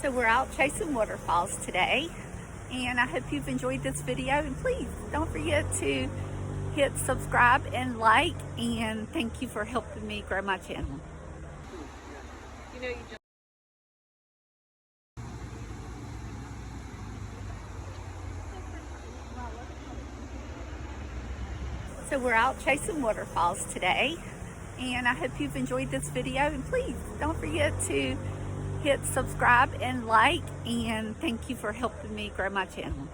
So we're out chasing waterfalls today, and I hope you've enjoyed this video, and please don't forget to hit subscribe and like, and thank you for helping me grow my channel. You know, you just So we're out chasing waterfalls today, and I hope you've enjoyed this video, and please don't forget to hit subscribe and like, and thank you for helping me grow my channel.